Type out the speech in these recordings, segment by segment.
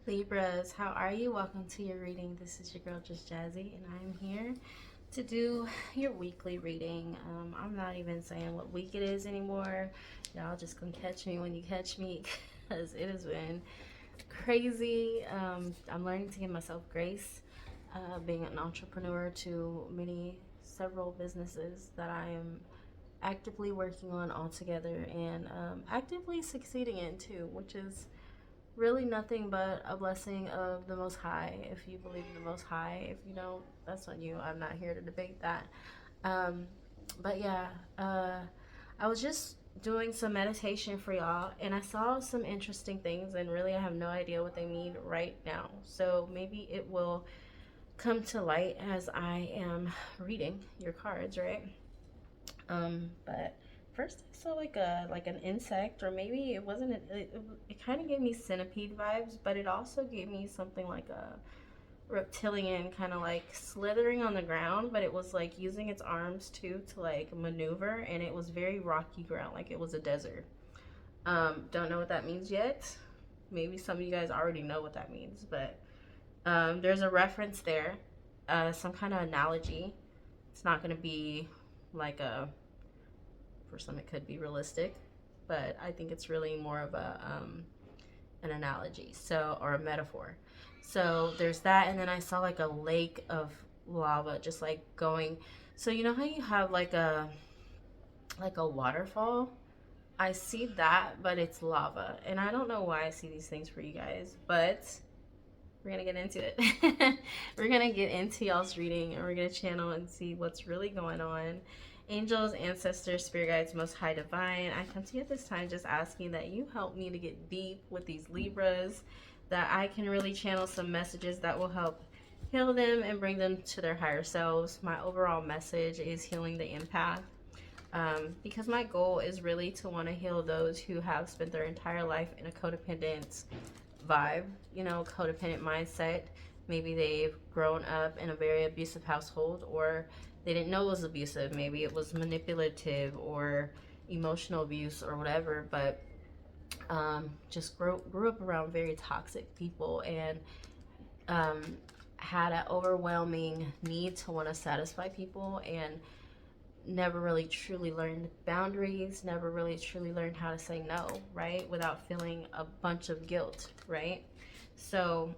Libras, how are you? Welcome to your reading. This is your girl, Just Jazzy, and I'm here to do your weekly reading. I'm not even saying what week it is anymore. Y'all just gonna catch me when you catch me because it has been crazy. I'm learning to give myself grace, being an entrepreneur to several businesses that I am actively working on all together and actively succeeding in too, which is really nothing but a blessing of the Most High. If you believe in the Most High, if you don't, that's on you. I'm not here to debate that. Um, but yeah, I was just doing some meditation for y'all, and I saw some interesting things, and really, I have no idea what they mean right now. So maybe it will come to light as I am reading your cards, right? But first I saw like an insect, or maybe it wasn't. It kind of gave me centipede vibes, but it also gave me something like a reptilian, kind of like slithering on the ground, but it was like using its arms too to like maneuver, and it was very rocky ground, like it was a desert. Don't know what that means yet. Maybe some of you guys already know what that means, but there's a reference there, some kind of analogy. It's not going to be like a, for some it could be realistic, but I think it's really more of an analogy, so, or a metaphor. So there's that, and then I saw like a lake of lava just like going. So you know how you have like a waterfall? I see that, but it's lava, and I don't know why I see these things for you guys, but we're gonna get into it. We're gonna get into y'all's reading, and we're gonna channel and see what's really going on. Angels, ancestors, spirit guides, most high divine, I come to you at this time just asking that you help me to get deep with these Libras, that I can really channel some messages that will help heal them and bring them to their higher selves. My overall message is healing the empath, because my goal is really to want to heal those who have spent their entire life in a codependent vibe, codependent mindset. Maybe they've grown up in a very abusive household, or they didn't know it was abusive. Maybe it was manipulative or emotional abuse or whatever, but just grew up around very toxic people, and um, had an overwhelming need to want to satisfy people, and never really truly learned boundaries, never really truly learned how to say no, right? Without feeling a bunch of guilt, right? So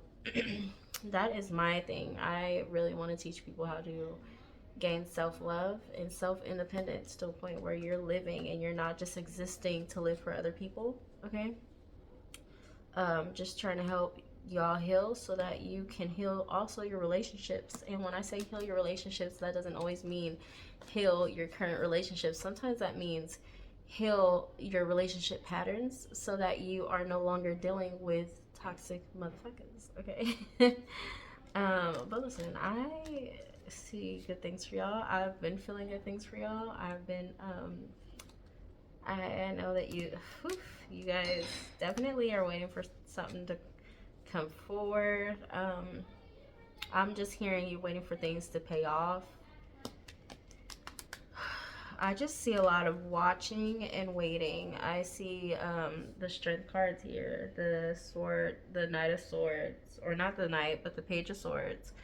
that is my thing. I really want to teach people how to gain self-love and self-independence to a point where you're living and you're not just existing to live for other people, okay? Just trying to help y'all heal so that you can heal also your relationships. And when I say heal your relationships, that doesn't always mean heal your current relationships. Sometimes that means heal your relationship patterns so that you are no longer dealing with toxic motherfuckers, okay? But listen, I see good things for y'all. I've been feeling good things for y'all. I know that you guys definitely are waiting for something to come forward. I'm just hearing you waiting for things to pay off. I just see a lot of watching and waiting. I see the strength cards here, the sword, the knight of swords, or not the knight, but the page of swords.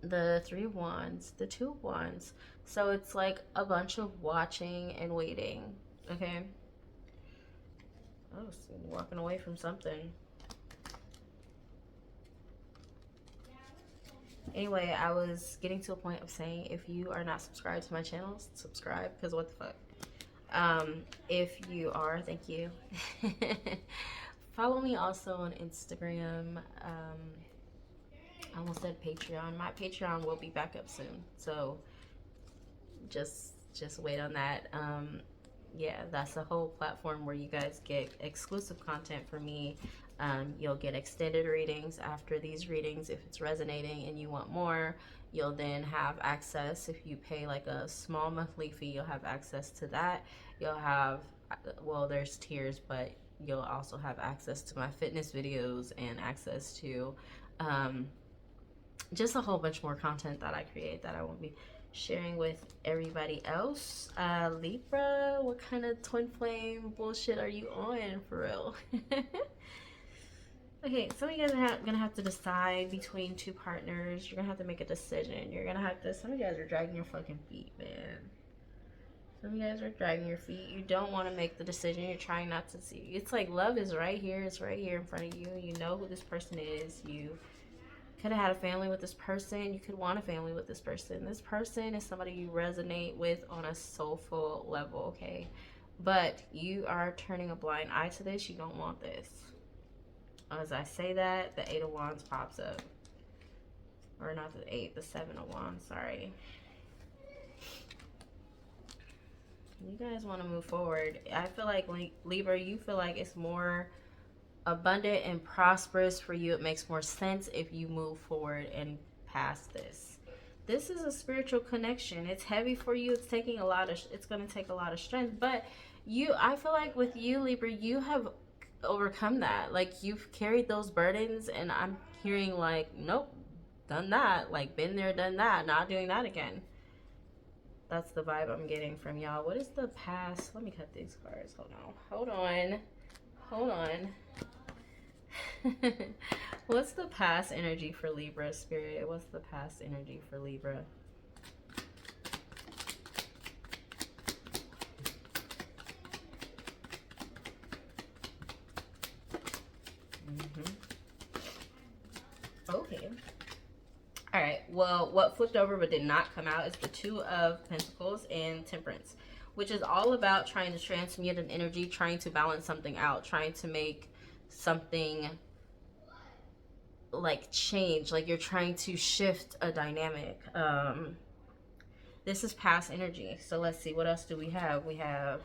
The three of wands, the two of wands. So it's like a bunch of watching and waiting. Okay. Oh, so walking away from something. Anyway, I was getting to a point of saying, if you are not subscribed to my channel, subscribe, because what the fuck. If you are, thank you. Follow me also on Instagram. I almost said Patreon. My Patreon will be back up soon, so just wait on that. Yeah, that's a whole platform where you guys get exclusive content from me. You'll get extended readings after these readings. If it's resonating and you want more, you'll then have access. If you pay like a small monthly fee, you'll have access to that. You'll have, well, there's tiers, but you'll also have access to my fitness videos and access to just a whole bunch more content that I create that I won't be sharing with everybody else. Libra, what kind of twin flame bullshit are you on for real? Okay, some of you guys are gonna have to decide between two partners. You're gonna have to make a decision. You're gonna have to. Some of you guys are dragging your fucking feet, man. Some of you guys are dragging your feet. You don't want to make the decision. You're trying not to see. It's like love is right here. It's right here in front of you. You know who this person is. You could have had a family with this person. You could want a family with this person. This person is somebody you resonate with on a soulful level, okay? But you are turning a blind eye to this. You don't want this. As I say that, the Eight of Wands pops up. Or not the Eight, the Seven of Wands, sorry. You guys want to move forward. I feel like, Libra, you feel like it's more abundant and prosperous for you. It makes more sense if you move forward and past this. This is a spiritual connection. It's heavy for you. It's taking a lot of, it's going to take a lot of strength. But I feel like with you, Libra, you have overcome that. Like, you've carried those burdens, and I'm hearing like, nope, done that. Like, been there, done that, not doing that again. That's the vibe I'm getting from y'all. What is the past? Let me cut these cards. Hold on. What's the past energy for Libra, Spirit? What's the past energy for Libra? Okay. All right. Well, what flipped over but did not come out is the Two of Pentacles and Temperance, which is all about trying to transmute an energy, trying to balance something out, trying to make something like change, like you're trying to shift a dynamic. This is past energy. So let's see, what else do we have? We have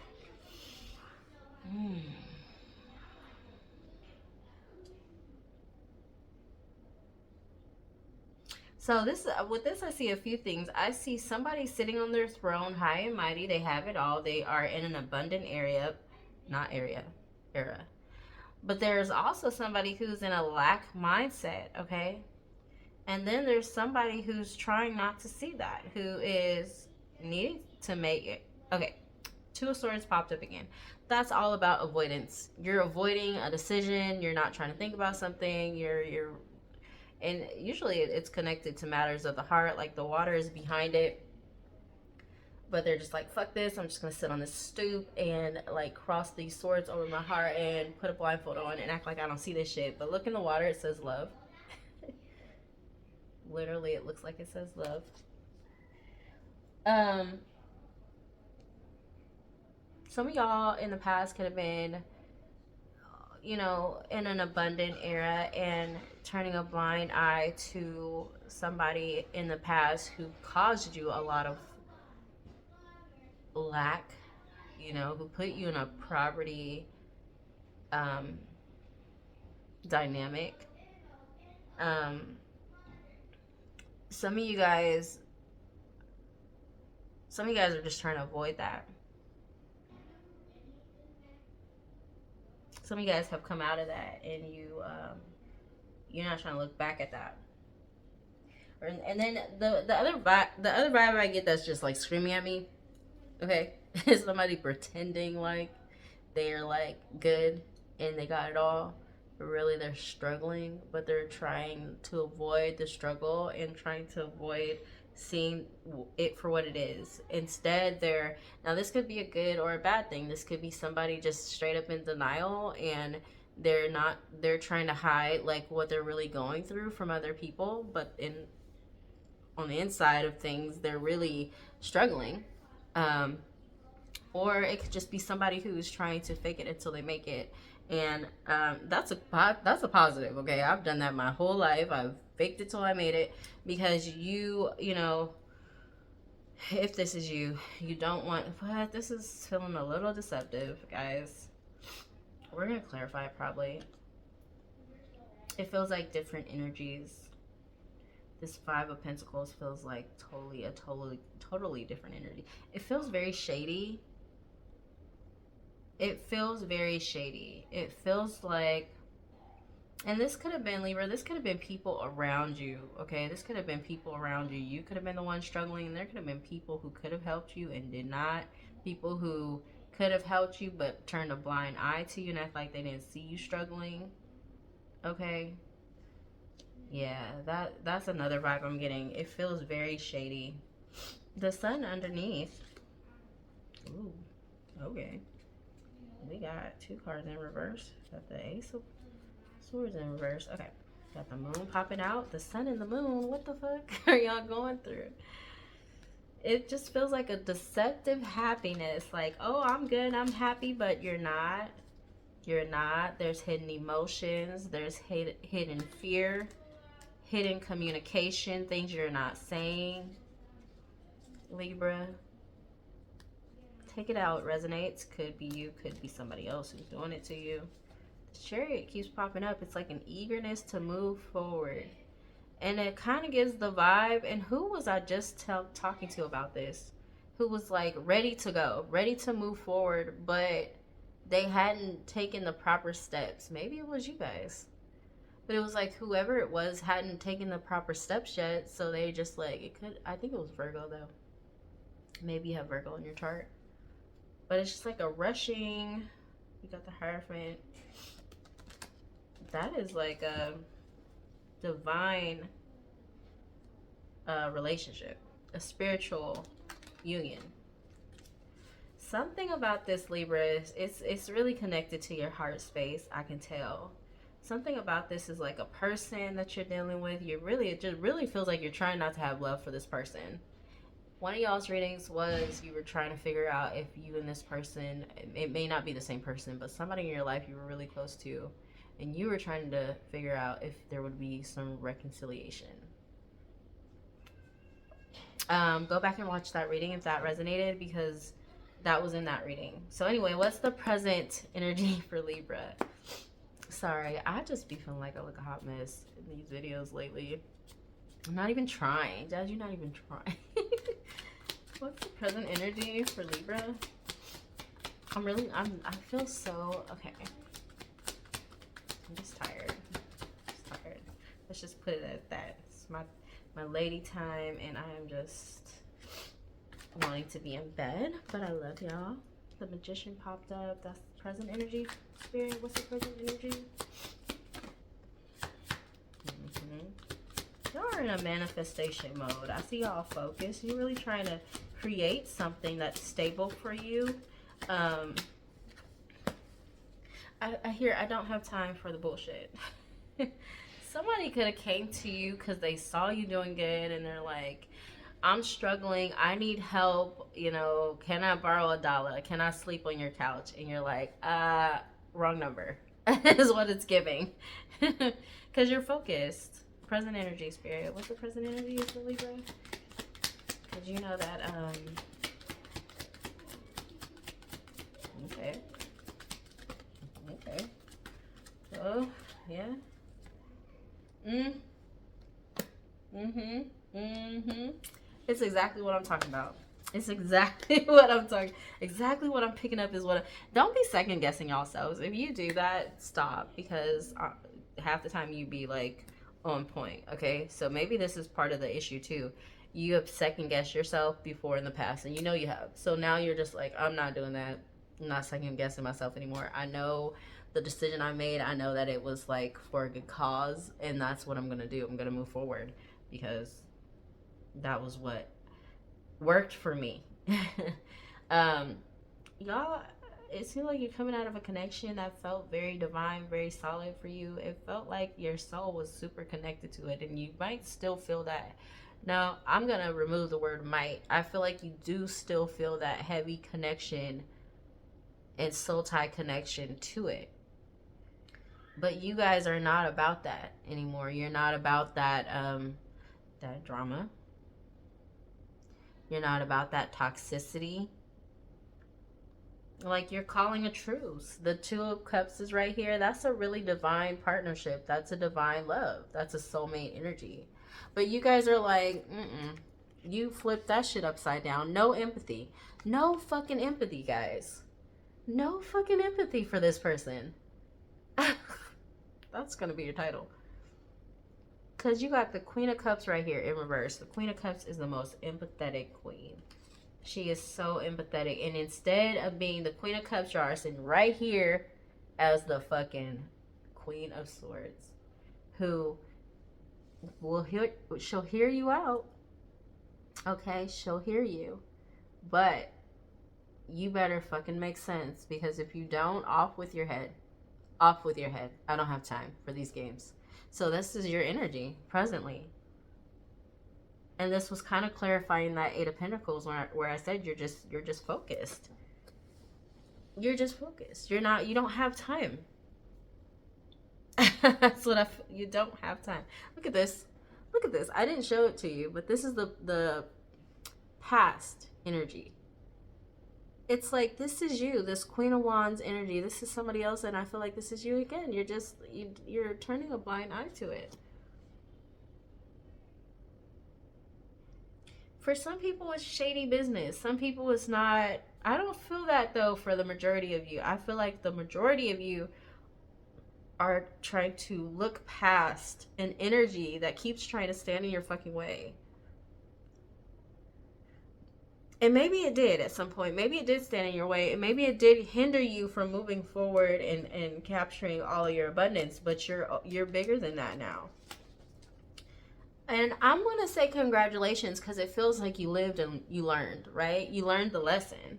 so this, with this, I see a few things. I see somebody sitting on their throne, high and mighty. They have it all. They are in an abundant era. But there's also somebody who's in a lack mindset, okay? And then there's somebody who's trying not to see that, who is needing to make it. Okay, Two of Swords popped up again. That's all about avoidance. You're avoiding a decision. You're not trying to think about something. And usually it's connected to matters of the heart, like the water is behind it. But they're just like, fuck this, I'm just gonna sit on this stoop and like cross these swords over my heart and put a blindfold on and act like I don't see this shit. But look in the water, it says love. Literally, it looks like it says love. Some of y'all in the past could have been, you know, in an abundant era and turning a blind eye to somebody in the past who caused you a lot of lack, you know, who put you in a poverty dynamic. Some of you guys are just trying to avoid that. Some of you guys have come out of that, and you're not trying to look back at that. And then the other vibe I get that's just like screaming at me, okay, is somebody pretending like they're like good and they got it all, but really they're struggling, but they're trying to avoid the struggle and trying to avoid seeing it for what it is. Instead, now this could be a good or a bad thing. This could be somebody just straight up in denial, and they're trying to hide like what they're really going through from other people, but on the inside of things they're really struggling. Or it could just be somebody who's trying to fake it until they make it. And that's a positive, okay? I've done that my whole life. I've faked it till I made it, because you know, if this is you don't want, but this is feeling a little deceptive, guys. We're gonna clarify it probably. It feels like different energies. This Five of Pentacles feels like totally different energy. It feels very shady. It feels very shady. It feels like, and this could have been, Libra, this could have been people around you, okay? This could have been people around you. You could have been the one struggling, and there could have been people who could have helped you and did not. People who could have helped you but turned a blind eye to you and act like they didn't see you struggling. Okay. Yeah, that's another vibe I'm getting. It feels very shady. The sun underneath. Ooh, okay. We got two cards in reverse. Got the Ace of Swords in reverse. Okay. Got the moon popping out. The sun and the moon. What the fuck are y'all going through? It just feels like a deceptive happiness. Like, oh, I'm good, I'm happy, but you're not. You're not. There's hidden emotions. There's hidden fear, hidden communication, things you're not saying. Libra, take it out. It resonates. Could be you, could be somebody else who's doing it to you. The Chariot keeps popping up. It's like an eagerness to move forward. And it kind of gives the vibe. And who was I just talking to about this? Who was like ready to go, ready to move forward, but they hadn't taken the proper steps. Maybe it was you guys. But it was like whoever it was hadn't taken the proper steps yet. So they just like, it could, I think it was Virgo though. Maybe you have Virgo in your chart. But it's just like a rushing. You got the Hierophant. That is like a divine relationship, a spiritual union. Something about this, Libra, it's really connected to your heart space. I can tell. Something about this is like a person that you're dealing with. It just really feels like you're trying not to have love for this person. One of y'all's readings was you were trying to figure out if you and this person, it may not be the same person, but somebody in your life you were really close to, and you were trying to figure out if there would be some reconciliation. Go back and watch that reading if that resonated, because that was in that reading. So anyway, what's the present energy for Libra? Sorry, I just be feeling like I look a hot mess in these videos lately. I'm not even trying. Dad, you're not even trying. What's the present energy for Libra? I feel so, okay. I'm just tired. Let's just put it at that. It's my lady time, and I am just wanting to be in bed, but I love y'all. The Magician popped up. That's the present energy. Spirit, what's the present energy? Y'all are in a manifestation mode. I see y'all focused. You're really trying to create something that's stable for you. I hear I don't have time for the bullshit. Somebody could have came to you because they saw you doing good and they're like, I'm struggling, I need help, you know, can I borrow $1? Can I sleep on your couch? And you're like, wrong number is what it's giving. Because you're focused. Present energy, Spirit. What's the present energy for Libra? Because you know that, okay. Oh, yeah. It's exactly what I'm talking about. It's exactly what I'm talking. Exactly what I'm picking up is what. Don't be second guessing yourselves. If you do that, stop, because half the time you be like on point. Okay, so maybe this is part of the issue too. You have second guessed yourself before in the past, and you know you have. So now you're just like, I'm not doing that. I'm not second guessing myself anymore. I know the decision I made. I know that it was like for a good cause, and that's what I'm gonna do. I'm gonna move forward because that was what worked for me. Y'all, it seemed like you're coming out of a connection that felt very divine, very solid for you. It felt like your soul was super connected to it, and you might still feel that. Now, I'm gonna remove the word might. I feel like you do still feel that heavy connection and soul tie connection to it. But you guys are not about that anymore. You're not about that that drama. You're not about that toxicity. Like, you're calling a truce. The Two of Cups is right here. That's a really divine partnership. That's a divine love. That's a soulmate energy. But you guys are like, you flipped that shit upside down. No empathy. No fucking empathy, guys. No fucking empathy for this person. That's going to be your title. Because you got the Queen of Cups right here in reverse. The Queen of Cups is the most empathetic queen. She is so empathetic. And instead of being the Queen of Cups, you are sitting right here as the fucking Queen of Swords, who she'll hear you out. Okay, she'll hear you. But you better fucking make sense, because if you don't, off with your head. Off with your head. I don't have time for these games. So this is your energy presently. And this was kind of clarifying that Eight of Pentacles where I said you're just focused. You're just focused. You don't have time. That's what you don't have time. Look at this. Look at this. I didn't show it to you, but this is the past energy. It's like, this is you, this Queen of Wands energy. This is somebody else, and I feel like this is you again. You're turning a blind eye to it. For some people, it's shady business. Some people, it's not. I don't feel that, though, for the majority of you. I feel like the majority of you are trying to look past an energy that keeps trying to stand in your fucking way. And maybe it did at some point. Maybe it did stand in your way. And maybe it did hinder you from moving forward and capturing all of your abundance. But you're bigger than that now. And I'm going to say congratulations, because it feels like you lived and you learned, right? You learned the lesson.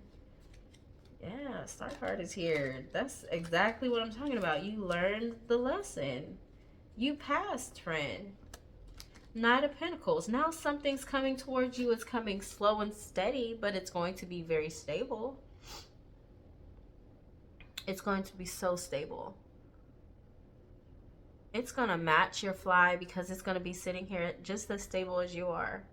Yeah, Star card is here. That's exactly what I'm talking about. You learned the lesson. You passed, friend. Knight of Pentacles. Now something's coming towards you. It's coming slow and steady, but it's going to be very stable. It's going to be so stable. It's going to match your fly, because it's going to be sitting here just as stable as you are.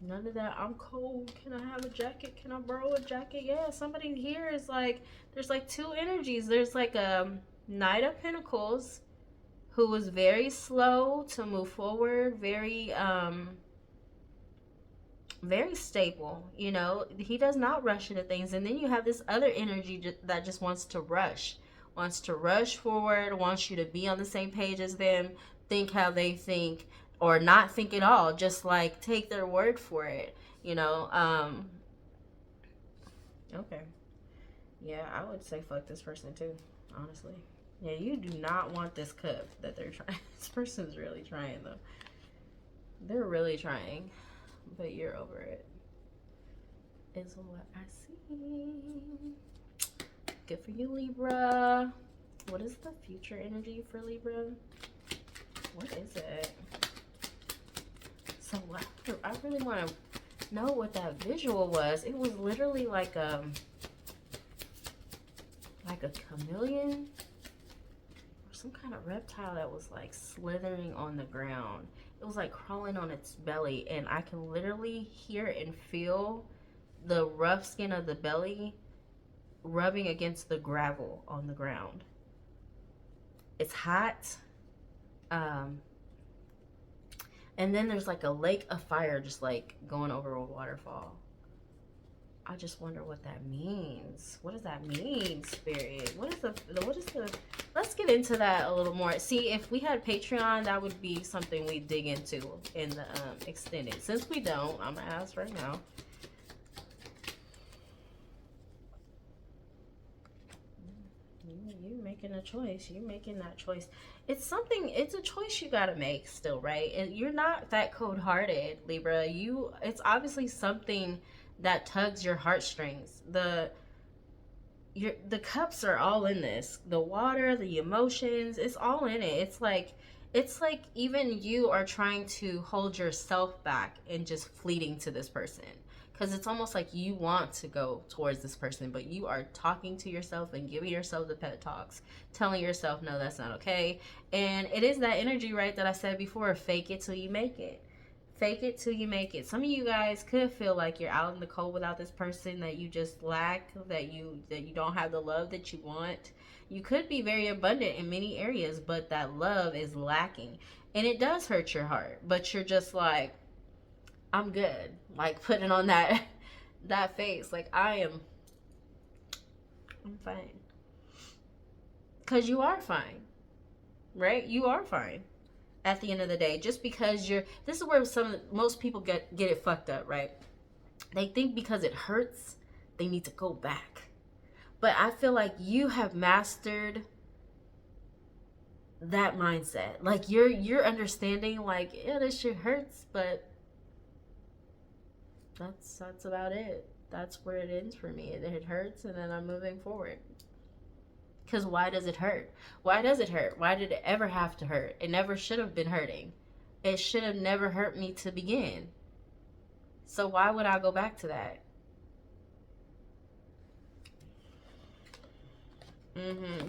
None of that, I'm cold, can I have a jacket, can I borrow a jacket? Yeah, somebody here is like, there's like two energies. There's like a Knight of Pentacles who was very slow to move forward, very stable, you know. He does not rush into things. And then you have this other energy that just wants to rush forward, wants you to be on the same page as them, think how they think, or not think at all, just like take their word for it, you know. Okay. Yeah, I would say fuck this person too, honestly. Yeah, you do not want this cup that they're trying. This person's really trying, though. They're really trying, but you're over it, is what I see. Good for you, Libra. What is the future energy for Libra? What is it? So I really want to know what that visual was. It was literally like a chameleon or some kind of reptile that was like slithering on the ground. It was like crawling on its belly, and I can literally hear and feel the rough skin of the belly rubbing against the gravel on the ground. It's hot. And then there's like a lake of fire just like going over a waterfall. I just wonder what that means. What does that mean, Spirit? What is the, let's get into that a little more. See, if we had Patreon, that would be something we dig into in the extended. Since we don't, I'm gonna ask right now. You making a choice. You making that choice. It's a choice you gotta make still, right? And you're not that cold-hearted, Libra. It's obviously something that tugs your heartstrings. The cups are all in this. The water, the emotions, it's all in it. It's like even you are trying to hold yourself back and just fleeting to this person. Because it's almost like you want to go towards this person, but you are talking to yourself and giving yourself the pep talks, telling yourself, no, that's not okay. And it is that energy, right, that I said before, fake it till you make it. Fake it till you make it. Some of you guys could feel like you're out in the cold without this person, that you just lack, that you don't have the love that you want. You could be very abundant in many areas, but that love is lacking. And it does hurt your heart, but you're just like, I'm good. Like putting on that face, like I'm fine. Because you are fine, right? You are fine at the end of the day. Just because this is where most people get it fucked up, right? They think because it hurts, they need to go back. But I feel like you have mastered that mindset. Like you're understanding, like, yeah, this shit hurts, but that's about it. That's where it ends for me. It hurts, and then I'm moving forward. Because why does it hurt? Why does it hurt? Why did it ever have to hurt? It never should have been hurting. It should have never hurt me to begin. So why would I go back to that?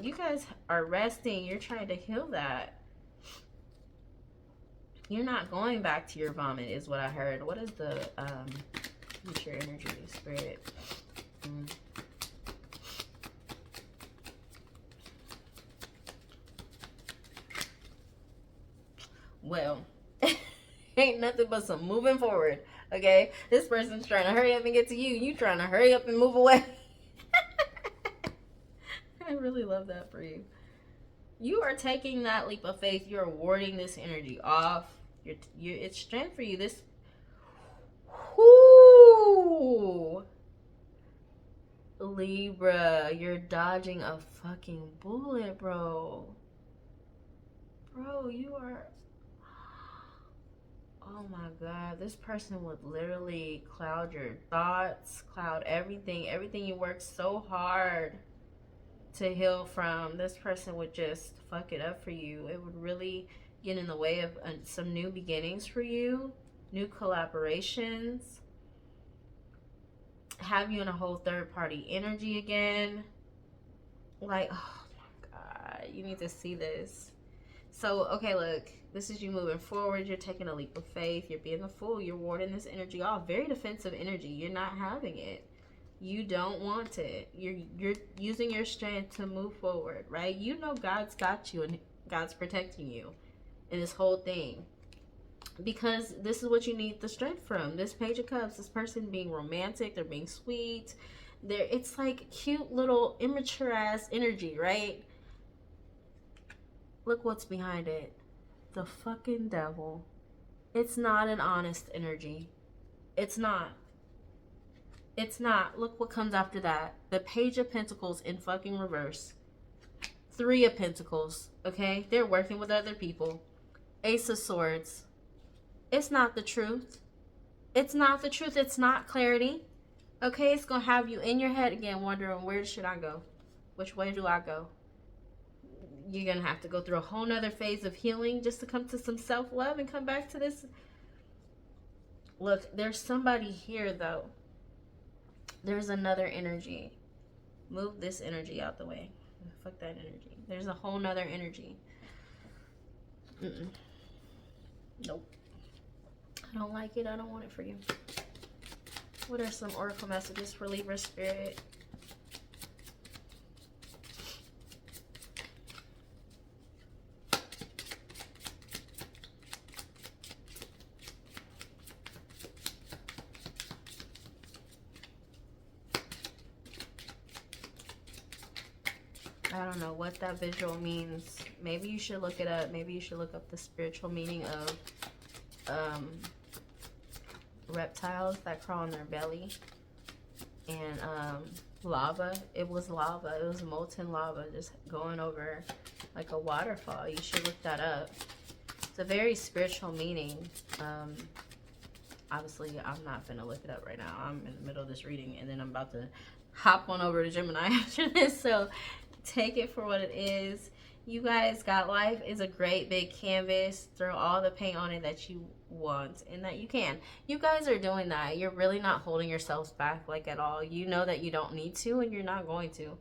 You guys are resting. You're trying to heal that. You're not going back to your vomit, is what I heard. What is the future energy, spirit? Well, ain't nothing but some moving forward. Okay, this person's trying to hurry up and get to you. You trying to hurry up and move away. I really love that for you. You are taking that leap of faith. You're warding this energy off. It's strength for you. This, whoo, Libra, you're dodging a fucking bullet, bro. Bro, you are. Oh my God, this person would literally cloud your thoughts, cloud everything. Everything you worked so hard to heal from, this person would just fuck it up for you. It would really get in the way of some new beginnings for you, new collaborations, have you in a whole third party energy again. Like, oh my God, you need to see this. So, okay, look, this is you moving forward. You're taking a leap of faith. You're being a fool. You're warding this energy off. Very defensive energy. You're not having it. You don't want it. You're using your strength to move forward, right? You know God's got you and God's protecting you in this whole thing. Because this is what you need the strength from. This Page of Cups, this person being romantic, they're being sweet. It's like cute little immature ass energy, right? Look what's behind it. The fucking devil. It's not an honest energy. It's not. It's not. Look what comes after that. The Page of Pentacles in fucking reverse. 3 of Pentacles. Okay? They're working with other people. Ace of Swords. It's not the truth. It's not the truth. It's not clarity. Okay? It's going to have you in your head again wondering, where should I go? Which way do I go? You're going to have to go through a whole nother phase of healing just to come to some self-love and come back to this. Look, there's somebody here, though. There's another energy. Move this energy out the way. Fuck that energy. There's a whole nother energy. Nope. I don't like it. I don't want it for you. What are some oracle messages for Libra spirit? I don't know what that visual means. Maybe you should look it up. Maybe you should look up the spiritual meaning of reptiles that crawl on their belly. And lava. It was lava. It was molten lava just going over like a waterfall. You should look that up. It's a very spiritual meaning. Obviously, I'm not going to look it up right now. I'm in the middle of this reading, and then I'm about to hop on over to Gemini after this. So take it for what it is. You guys got life is a great big canvas. Throw all the paint on it that you want and that you can. You guys are doing that. You're really not holding yourselves back like at all. You know that you don't need to, and you're not going to.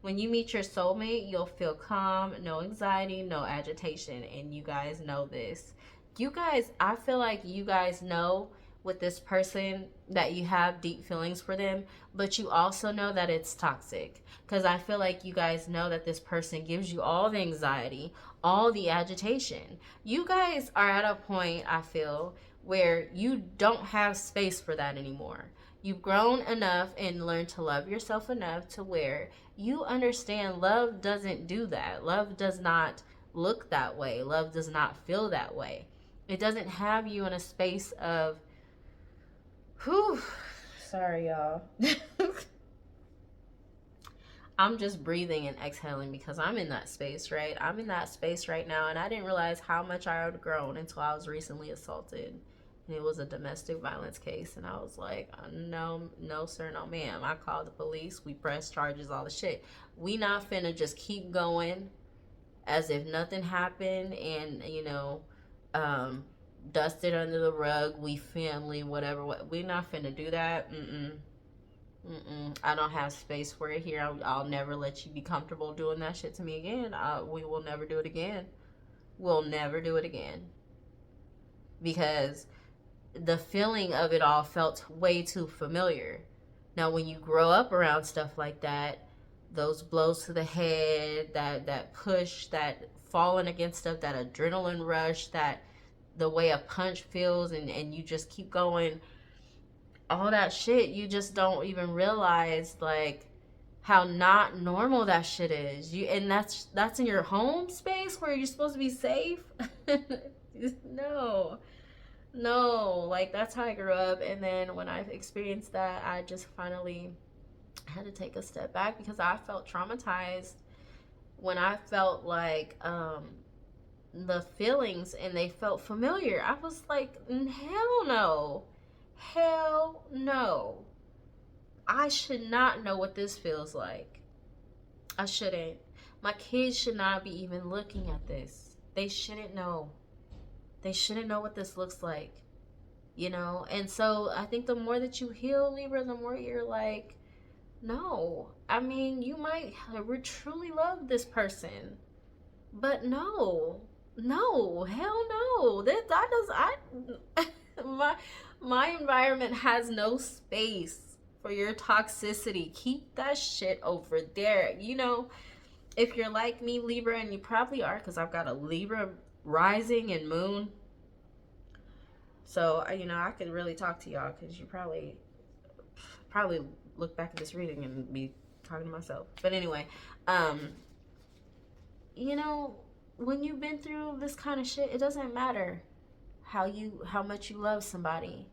When you meet your soulmate, you'll feel calm, no anxiety, no agitation, and you guys know this. You guys, I feel like you guys know with this person that you have deep feelings for them, but you also know that it's toxic, because I feel like you guys know that this person gives you all the anxiety, all the agitation. You guys are at a point, I feel, where you don't have space for that anymore. You've grown enough and learned to love yourself enough to where you understand love doesn't do that. Love does not look that way. Love does not feel that way. It doesn't have you in a space of, whew, sorry y'all. I'm just breathing and exhaling because I'm in that space, right? I'm in that space right now, and I didn't realize how much I had grown until I was recently assaulted. And it was a domestic violence case, and I was like, no, no, sir, no, ma'am. I called the police. We pressed charges, all the shit. We not finna just keep going as if nothing happened and, dust it under the rug. We family, whatever. We not finna do that. I don't have space for it here. I'll never let you be comfortable doing that shit to me again. We will never do it again. We'll never do it again. Because the feeling of it all felt way too familiar. Now, when you grow up around stuff like that, those blows to the head, that push, that falling against stuff, that adrenaline rush, that the way a punch feels, and you just keep going, all that shit, you just don't even realize like how not normal that shit is. And that's in your home space where you're supposed to be safe. No, like that's how I grew up. And then when I experienced that, I just finally had to take a step back because I felt traumatized when I felt like the feelings and they felt familiar. I was like, hell no. Hell no. I should not know what this feels like. I shouldn't. My kids should not be even looking at this. They shouldn't know. They shouldn't know what this looks like. And so I think the more that you heal, Libra, the more you're like, no. I mean, you might truly love this person, but no, hell no. My environment has no space for your toxicity. Keep that shit over there. If you're like me, Libra, and you probably are, because I've got a Libra rising and moon. So, I could really talk to y'all because you probably look back at this reading and be talking to myself. But anyway, when you've been through this kind of shit, it doesn't matter how much you love somebody.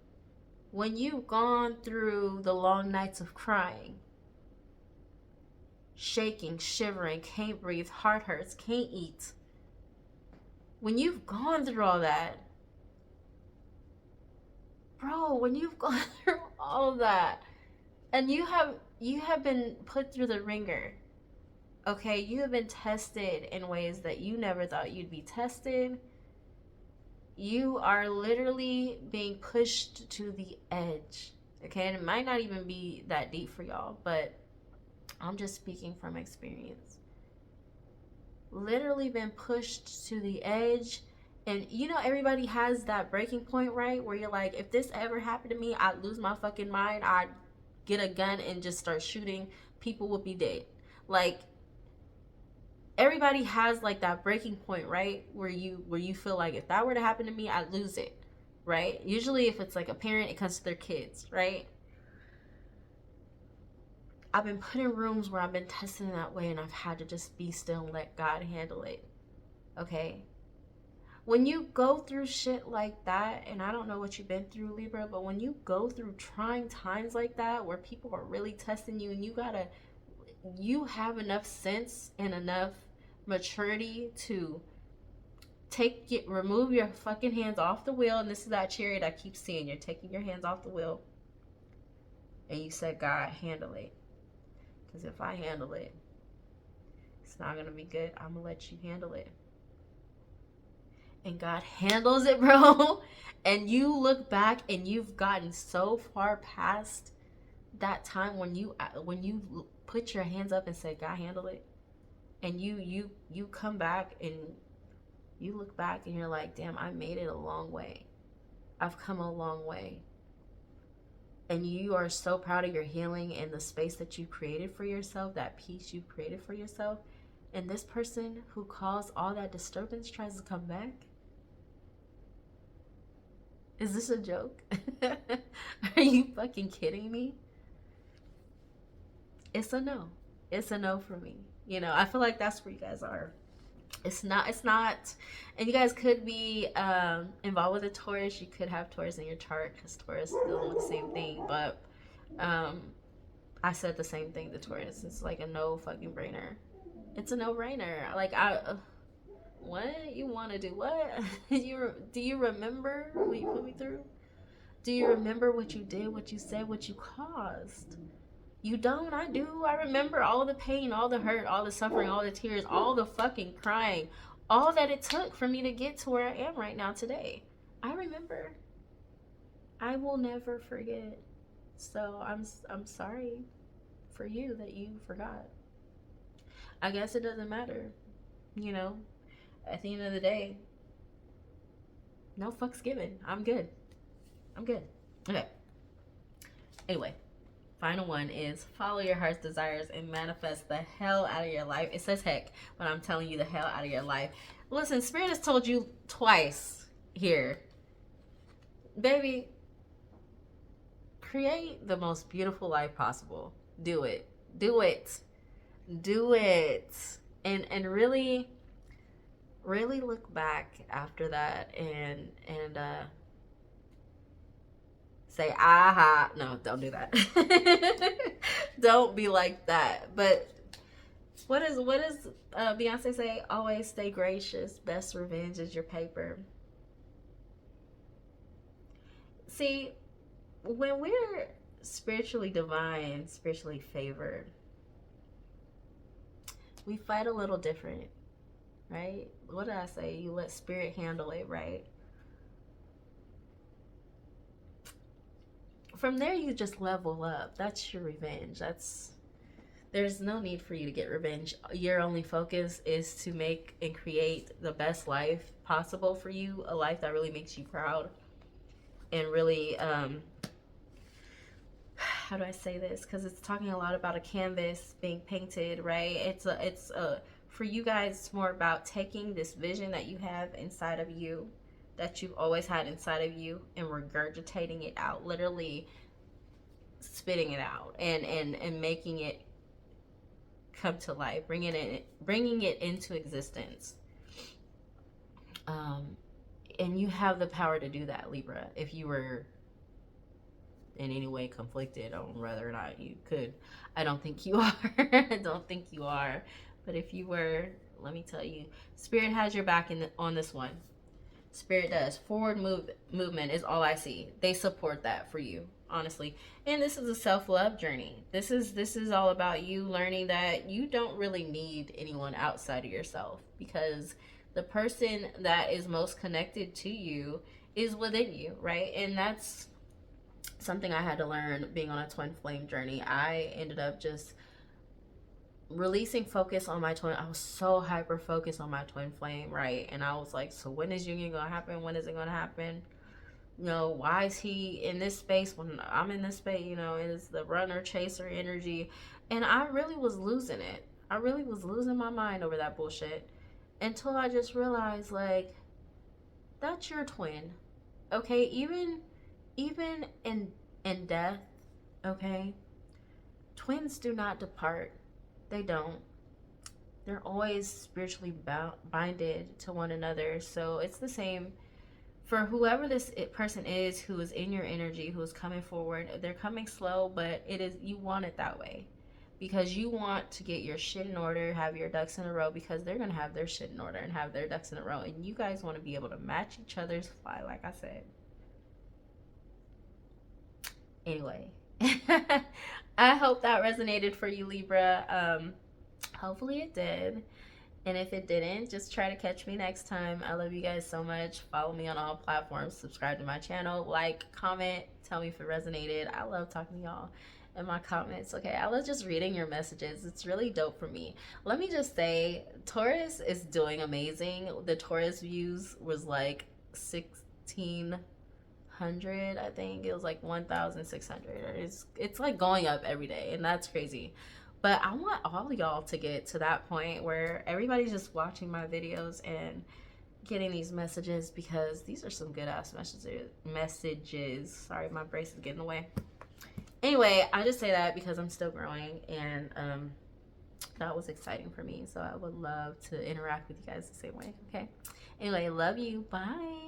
When you've gone through the long nights of crying, shaking, shivering, can't breathe, heart hurts, can't eat. When you've gone through all that, bro, when you've gone through all of that, and you have been put through the ringer, okay? You have been tested in ways that you never thought you'd be tested. You are literally being pushed to the edge, okay? And it might not even be that deep for y'all, but I'm just speaking from experience. Literally been pushed to the edge. And everybody has that breaking point, right? Where you're like, if this ever happened to me, I'd lose my fucking mind. I'd get a gun and just start shooting. People would be dead. Like, everybody has like that breaking point, right? Where you feel like if that were to happen to me, I'd lose it, right? Usually if it's like a parent, it comes to their kids, right? I've been put in rooms where I've been tested in that way, and I've had to just be still and let God handle it, okay? When you go through shit like that, and I don't know what you've been through, Libra, but when you go through trying times like that where people are really testing you, and you have enough sense and enough maturity to remove your fucking hands off the wheel. And this is that chariot I keep seeing. You're taking your hands off the wheel, and you said, God, handle it. Because if I handle it, it's not gonna be good. I'm gonna let you handle it. And God handles it, bro. And you look back and you've gotten so far past that time when you put your hands up and say, God, handle it. And you come back and you look back and you're like, damn, I made it a long way. I've come a long way. And you are so proud of your healing and the space that you created for yourself, that peace you created for yourself. And this person who caused all that disturbance tries to come back. Is this a joke? Are you fucking kidding me? It's a no. It's a no for me. I feel like that's where you guys are. It's not. And you guys could be involved with a Taurus. You could have Taurus in your chart because Taurus is dealing with the same thing. But I said the same thing to Taurus. It's like a no fucking brainer. It's a no-brainer. Like, what? You want to do what? Do you remember what you put me through? Do you remember what you did, what you said, what you caused? You don't? I do. I remember all the pain, all the hurt, all the suffering, all the tears, all the fucking crying, all that it took for me to get to where I am right now today. I remember. I will never forget. So I'm sorry for you that you forgot. I guess it doesn't matter. You know, at the end of the day, no fucks given. I'm good. I'm good. Okay. Anyway, final one is follow your heart's desires and manifest the hell out of your life. It says heck, but I'm telling you the hell out of your life. Listen, Spirit has told you twice here. Baby, create the most beautiful life possible. Do it. Do it. Do it. And really look back after that and say aha. No, don't do that. Don't be like that. But what does Beyonce say? Always stay gracious. Best revenge is your paper. See, when we're spiritually divine, spiritually favored, we fight a little different, right? What did I say? You let spirit handle it, right? From there, you just level up. That's your revenge. There's no need for you to get revenge. Your only focus is to make and create the best life possible for you, a life that really makes you proud and really, how do I say this? Because it's talking a lot about a canvas being painted, right? It's for you guys, it's more about taking this vision that you have inside of you, that you've always had inside of you, and regurgitating it out, literally spitting it out and making it come to life, bringing it into existence. And you have the power to do that, Libra. If you were in any way conflicted on whether or not you could, I don't think you are. I don't think you are. But if you were, let me tell you, Spirit has your back on this one. Spirit does. Forward movement is all I see. They support that for you, honestly. And this is a self-love journey. This is all about you learning that you don't really need anyone outside of yourself, because the person that is most connected to you is within you, right? And that's something I had to learn being on a twin flame journey. I ended up just releasing focus on my twin. I was so hyper focused on my twin flame, right? And I was like, so when is union gonna happen? When is it gonna happen? You know, why is he in this space when I'm in this space? You know, it is the runner chaser energy. And I really was losing it. I really was losing my mind over that bullshit until I just realized, like, that's your twin. Okay, even in death, okay, twins do not depart. They don't. They're always spiritually binded to one another. So it's the same for whoever this person is who is in your energy, who is coming forward. They're coming slow, but it is, you want it that way because you want to get your shit in order, have your ducks in a row, because they're going to have their shit in order and have their ducks in a row. And you guys want to be able to match each other's fly, like I said. Anyway, I hope that resonated for you, Libra. Hopefully it did. And if it didn't, just try to catch me next time. I love you guys so much. Follow me on all platforms. Subscribe to my channel. Like, comment. Tell me if it resonated. I love talking to y'all in my comments. Okay, I love just reading your messages. It's really dope for me. Let me just say, Taurus is doing amazing. The Taurus views was like 1,600, I think. It was like 1,600. It's like going up every day, and that's crazy. But I want all of y'all to get to that point where everybody's just watching my videos and getting these messages, because these are some good ass messages. Sorry, my brace is getting away. Anyway, I just say that because I'm still growing, and that was exciting for me. So I would love to interact with you guys the same way. Okay. Anyway, love you. Bye.